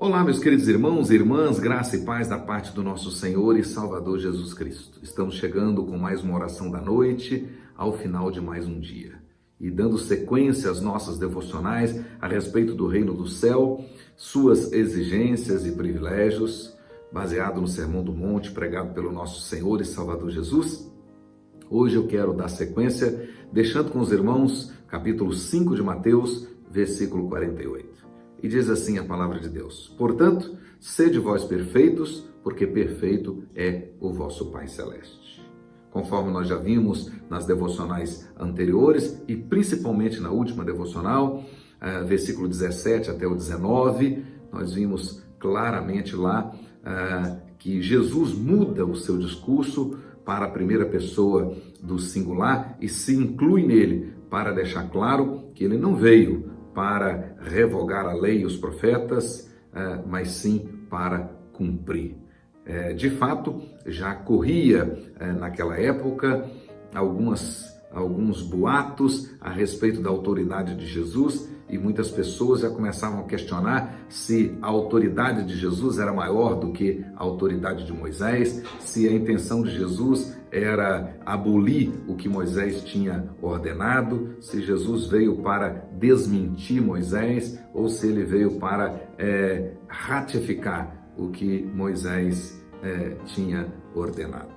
Olá, meus queridos irmãos e irmãs, graça e paz da parte do nosso Senhor e Salvador Jesus Cristo. Estamos chegando com mais uma oração da noite, ao final de mais um dia. E dando sequência às nossas devocionais a respeito do reino do céu, suas exigências e privilégios, baseado no Sermão do Monte, pregado pelo nosso Senhor e Salvador Jesus. Hoje eu quero dar sequência, deixando com os irmãos, capítulo 5 de Mateus, versículo 48. E diz assim a palavra de Deus: portanto, sede vós perfeitos, porque perfeito é o vosso Pai Celeste. Conforme nós já vimos nas devocionais anteriores, e principalmente na última devocional, versículo 17 até o 19, nós vimos claramente lá que Jesus muda o seu discurso para a primeira pessoa do singular e se inclui nele para deixar claro que ele não veio para revogar a lei e os profetas, mas sim para cumprir. De fato, já corria naquela época alguns boatos a respeito da autoridade de Jesus e muitas pessoas já começavam a questionar se a autoridade de Jesus era maior do que a autoridade de Moisés, se a intenção de Jesus era abolir o que Moisés tinha ordenado, se Jesus veio para desmentir Moisés ou se ele veio para ratificar o que Moisés tinha ordenado.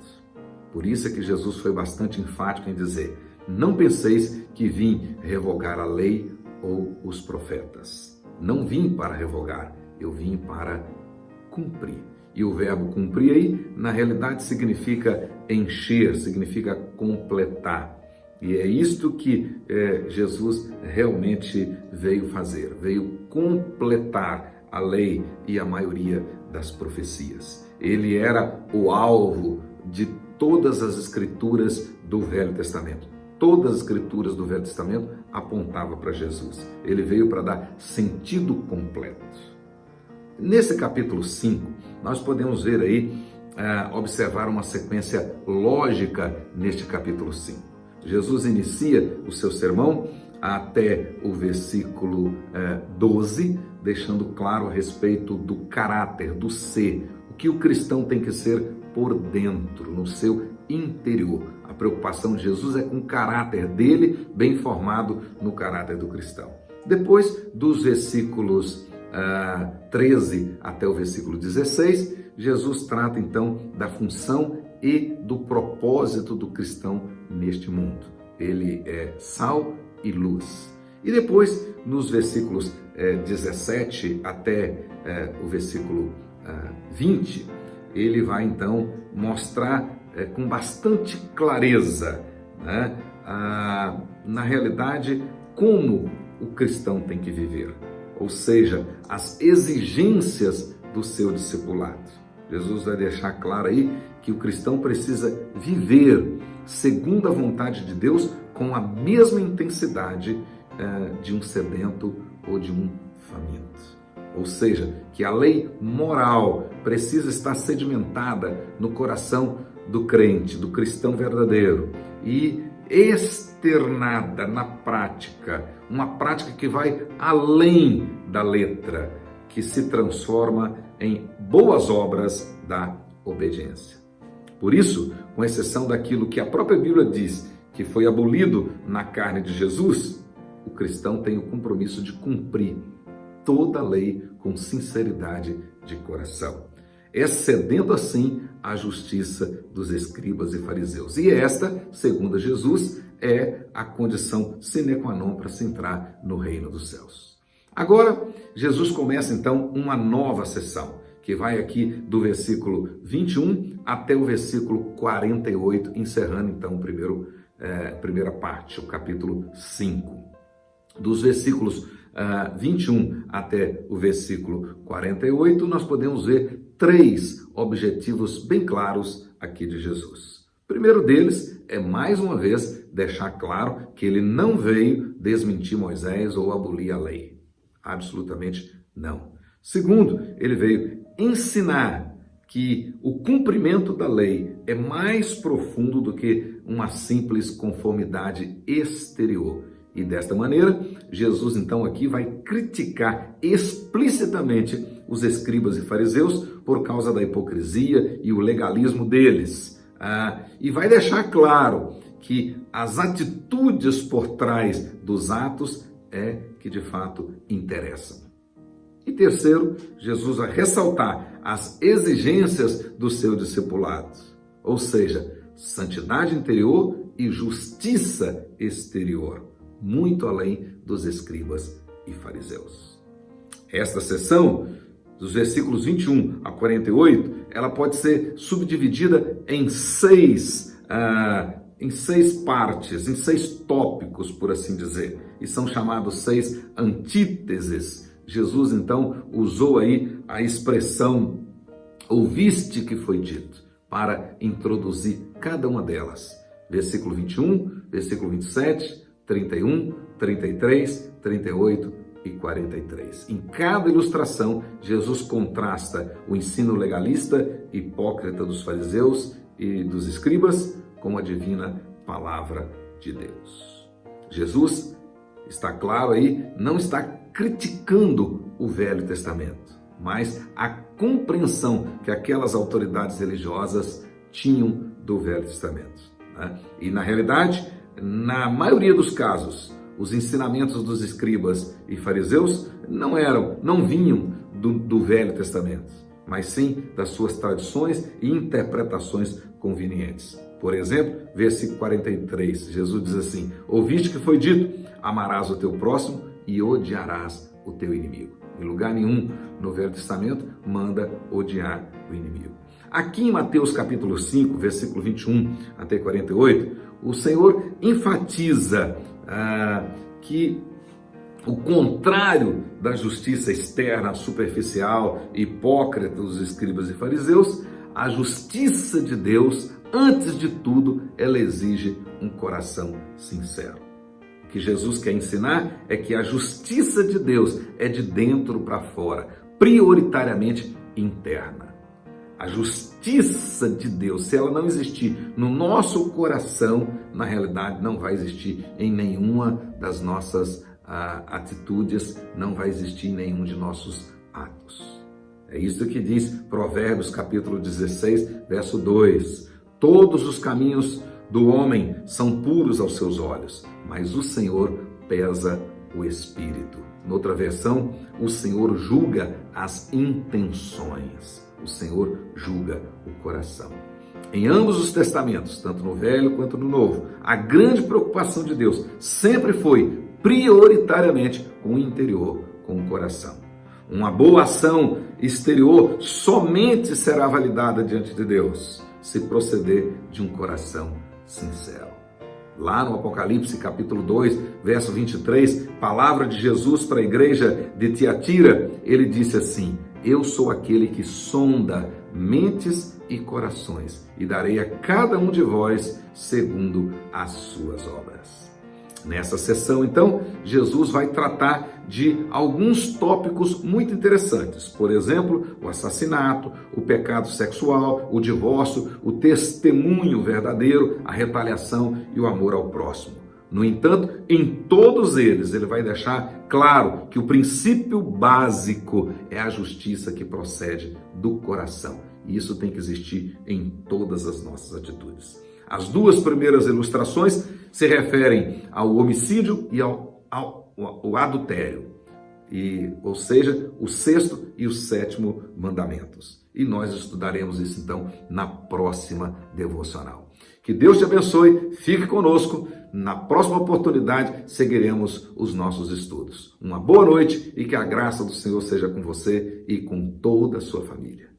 Por isso é que Jesus foi bastante enfático em dizer: não penseis que vim revogar a lei ou os profetas. Não vim para revogar, eu vim para cumprir. E o verbo cumprir aí, na realidade, significa encher, significa completar. E é isto que Jesus realmente veio fazer, veio completar a lei e a maioria das profecias. Ele era o alvo de todas as escrituras do Velho Testamento. Todas as escrituras do Velho Testamento apontavam para Jesus. Ele veio para dar sentido completo. Nesse capítulo 5, nós podemos ver aí, observar uma sequência lógica neste capítulo 5. Jesus inicia o seu sermão até o versículo 12, deixando claro a respeito do caráter, do ser, o que o cristão tem que ser por dentro, no seu interior. A preocupação de Jesus é com o caráter dele, bem formado no caráter do cristão. Depois dos versículos 13 até o versículo 16, Jesus trata então da função e do propósito do cristão neste mundo. Ele é sal e luz. E depois, nos versículos 17 até o versículo 20, ele vai então mostrar com bastante clareza, né, na realidade, como o cristão tem que viver. Ou seja, as exigências do seu discipulado. Jesus vai deixar claro aí que o cristão precisa viver segundo a vontade de Deus com a mesma intensidade de um sedento ou de um faminto. Ou seja, que a lei moral precisa estar sedimentada no coração do crente, do cristão verdadeiro e externada na prática, uma prática que vai além da letra, que se transforma em boas obras da obediência. Por isso, com exceção daquilo que a própria Bíblia diz que foi abolido na carne de Jesus, o cristão tem o compromisso de cumprir toda a lei com sinceridade de coração, excedendo assim a justiça dos escribas e fariseus. E esta, segundo Jesus, é a condição sine qua non para se entrar no reino dos céus. Agora, Jesus começa então uma nova sessão, que vai aqui do versículo 21 até o versículo 48, encerrando então a primeira parte, o capítulo 5. Dos versículos 21 até o versículo 48, nós podemos ver três objetivos bem claros aqui de Jesus. O primeiro deles é, mais uma vez, deixar claro que ele não veio desmentir Moisés ou abolir a lei. Absolutamente não. Segundo, ele veio ensinar que o cumprimento da lei é mais profundo do que uma simples conformidade exterior. E desta maneira, Jesus então aqui vai criticar explicitamente os escribas e fariseus por causa da hipocrisia e o legalismo deles. E vai deixar claro que as atitudes por trás dos atos é que de fato interessam. E terceiro, Jesus vai ressaltar as exigências do seu discipulado, ou seja, santidade interior e justiça exterior, muito além dos escribas e fariseus. Esta seção, dos versículos 21 a 48, ela pode ser subdividida em seis partes, em 6 tópicos, por assim dizer, e são chamados 6 antíteses. Jesus, então, usou aí a expressão ouviste que foi dito, para introduzir cada uma delas. Versículo 21, versículo 27, 31, 33, 38 e 43. Em cada ilustração, Jesus contrasta o ensino legalista, hipócrita dos fariseus e dos escribas com a divina palavra de Deus. Jesus, está claro aí, não está criticando o Velho Testamento, mas a compreensão que aquelas autoridades religiosas tinham do Velho Testamento. E na realidade, na maioria dos casos, os ensinamentos dos escribas e fariseus não vinham do Velho Testamento, mas sim das suas tradições e interpretações convenientes. Por exemplo, versículo 43, Jesus diz assim: ouviste que foi dito, amarás o teu próximo e odiarás o teu inimigo. Em lugar nenhum no Velho Testamento manda odiar o inimigo. Aqui em Mateus capítulo 5, versículo 21 até 48, o Senhor enfatiza que o contrário da justiça externa, superficial, hipócrita dos escribas e fariseus, a justiça de Deus, antes de tudo, ela exige um coração sincero. O que Jesus quer ensinar é que a justiça de Deus é de dentro para fora, prioritariamente interna. A justiça de Deus, se ela não existir no nosso coração, na realidade não vai existir em nenhuma das nossas atitudes, não vai existir em nenhum de nossos atos. É isso que diz Provérbios capítulo 16, verso 2. Todos os caminhos do homem são puros aos seus olhos, mas o Senhor pesa o espírito. Noutra versão, o Senhor julga as intenções. O Senhor julga o coração. Em ambos os testamentos, tanto no Velho quanto no Novo, a grande preocupação de Deus sempre foi prioritariamente com o interior, com o coração. Uma boa ação exterior somente será validada diante de Deus se proceder de um coração sincero. Lá no Apocalipse capítulo 2, verso 23, palavra de Jesus para a igreja de Tiatira, ele disse assim: eu sou aquele que sonda mentes e corações e darei a cada um de vós segundo as suas obras. Nessa sessão, então, Jesus vai tratar de alguns tópicos muito interessantes. Por exemplo, o assassinato, o pecado sexual, o divórcio, o testemunho verdadeiro, a retaliação e o amor ao próximo. No entanto, em todos eles, ele vai deixar claro que o princípio básico é a justiça que procede do coração. E isso tem que existir em todas as nossas atitudes. As duas primeiras ilustrações se referem ao homicídio e ao adultério, ou seja, o 6º e o 7º mandamentos. E nós estudaremos isso então na próxima devocional. Que Deus te abençoe, fique conosco. Na próxima oportunidade seguiremos os nossos estudos. Uma boa noite e que a graça do Senhor seja com você e com toda a sua família.